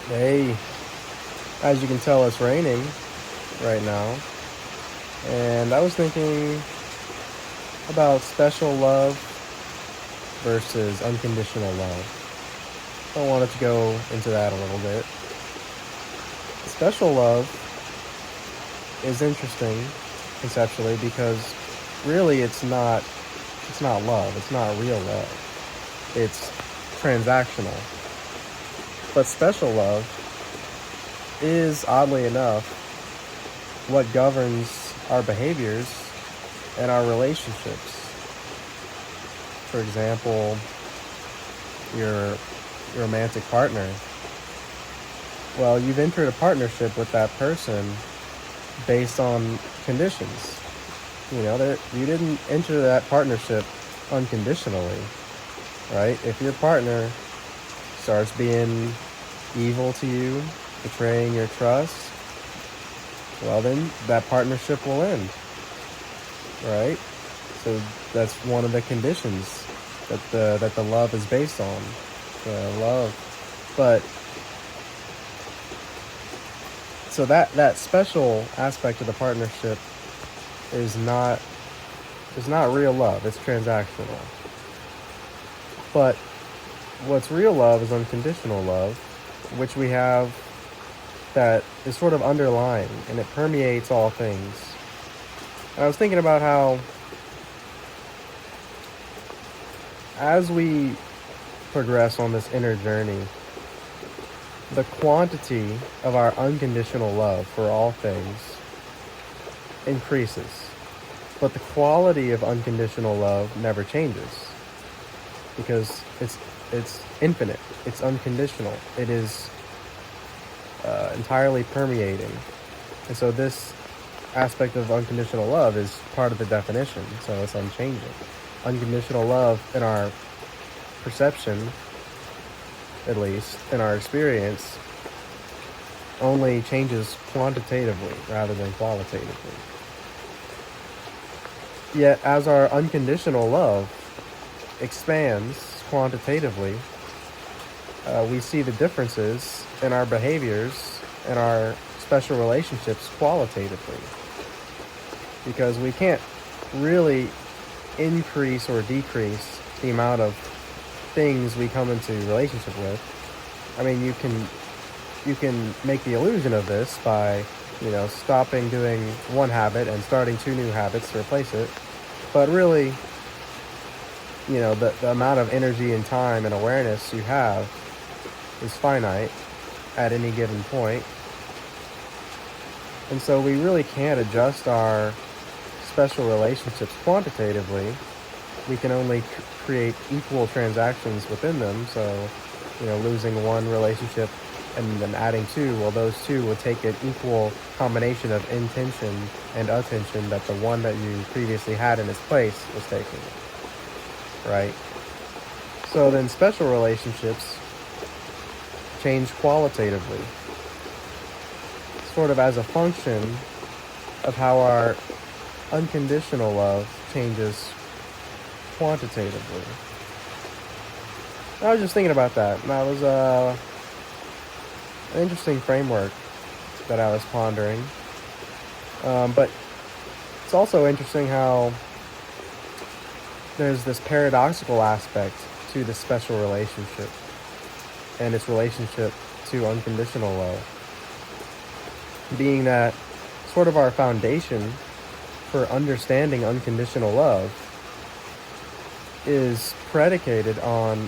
Hey, as you can tell, it's raining right now. And I was thinking about special love versus unconditional love. I wanted to go into that a little bit. Special love is interesting conceptually because really it's not love. It's not real love. It's transactional. But special love is oddly enough what governs our behaviors and our relationships. For example, your romantic partner. Well, you've entered a partnership with that person based on conditions. You didn't enter that partnership unconditionally, right? If your partner starts being evil to you, betraying your trust, well, then that partnership will end, right? So that's one of the conditions that the love is based on, the love. But so that special aspect of the partnership is not real love. It's transactional. But what's real love is unconditional love, which we have that is sort of underlying and it permeates all things. And I was thinking about how as we progress on this inner journey, the quantity of our unconditional love for all things increases. But the quality of unconditional love never changes because it's infinite. It's unconditional. It is entirely permeating. And so this aspect of unconditional love is part of the definition, so it's unchanging. Unconditional love in our perception, at least in our experience, only changes quantitatively rather than qualitatively. Yet as our unconditional love expands quantitatively, we see the differences in our behaviors and our special relationships qualitatively. Because we can't really increase or decrease the amount of things we come into relationship with. I mean, you can make the illusion of this by, stopping doing one habit and starting two new habits to replace it. But really, the amount of energy and time and awareness you have is finite at any given point. And so we really can't adjust our special relationships quantitatively. We can only create equal transactions within them. So, losing one relationship and then adding two, well, those two would take an equal combination of intention and attention that the one that you previously had in its place was taking, right? So then special relationships change qualitatively, sort of as a function of how our unconditional love changes quantitatively. I was just thinking about that, and that was an interesting framework that I was pondering. But it's also interesting how there's this paradoxical aspect to the special relationship and its relationship to unconditional love, being that sort of our foundation for understanding unconditional love is predicated on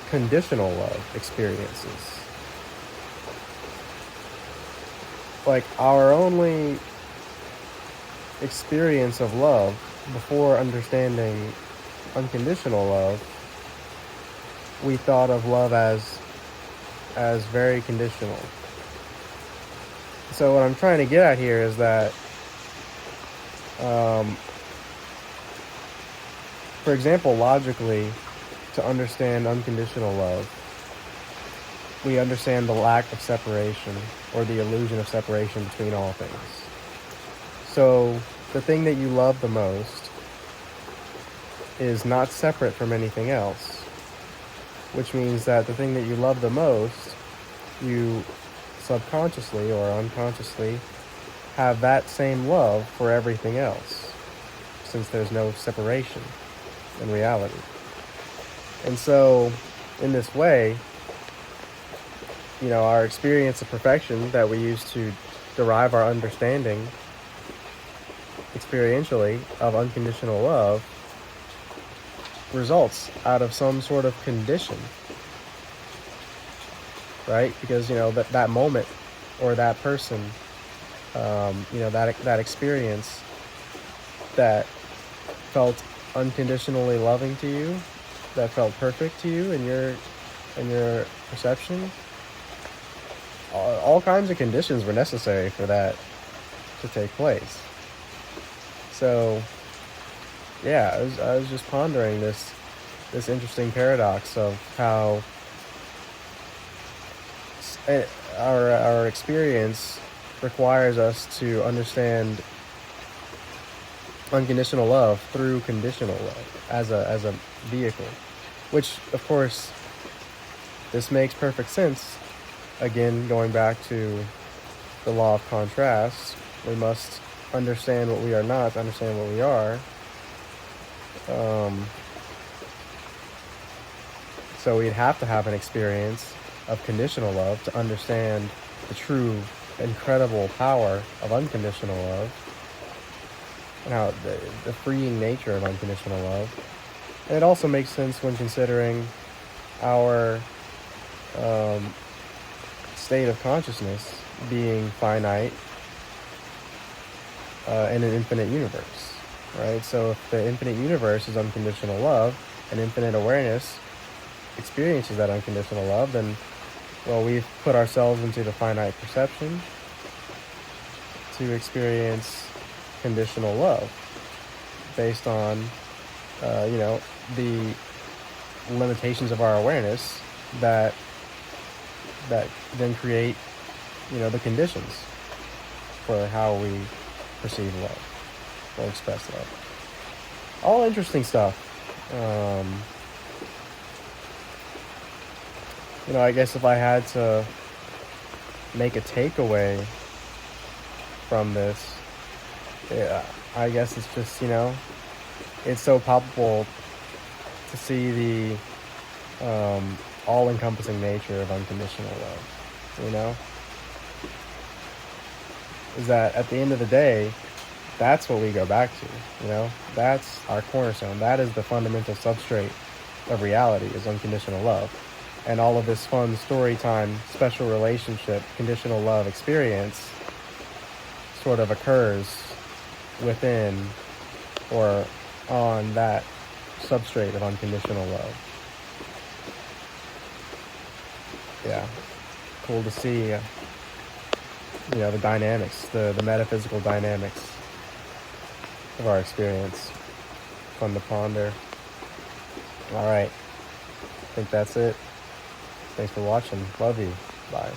conditional love experiences. Like our only experience of love before understanding unconditional love, we thought of love as very conditional. So what I'm trying to get at here is that, for example, logically, to understand unconditional love, we understand the lack of separation or the illusion of separation between all things. So the thing that you love the most is not separate from anything else, which means that the thing that you love the most you subconsciously or unconsciously have that same love for everything else, since there's no separation in reality. And so, in this way, our experience of perfection that we use to derive our understanding experientially of unconditional love results out of some sort of condition, right? Because that moment or that person, that experience that felt unconditionally loving to you, that felt perfect to you in your perception. All kinds of conditions were necessary for that to take place. So, yeah, I was just pondering this interesting paradox of how our experience requires us to understand unconditional love through conditional love as a vehicle, which of course this makes perfect sense. Again, going back to the law of contrast, we must understand what we are not to understand what we are. So we'd have to have an experience of conditional love to understand the true, incredible power of unconditional love, and how the freeing nature of unconditional love. And it also makes sense when considering our state of consciousness being finite in an infinite universe, right? So if the infinite universe is unconditional love and infinite awareness experiences that unconditional love, then, well, we've put ourselves into the finite perception to experience conditional love based on, the limitations of our awareness that then create, the conditions for how we perceive love or express love. All interesting stuff. I guess if I had to make a takeaway from this, yeah, I guess it's just, it's so palpable to see the all-encompassing nature of unconditional love, is that at the end of the day, that's what we go back to, that's our cornerstone. That is the fundamental substrate of reality, is unconditional love. And all of this fun story time, special relationship, conditional love experience sort of occurs within or on that substrate of unconditional love. Yeah, cool to see, the dynamics, the metaphysical dynamics of our experience. Fun to ponder. All right, I think that's it. Thanks for watching. Love you. Bye.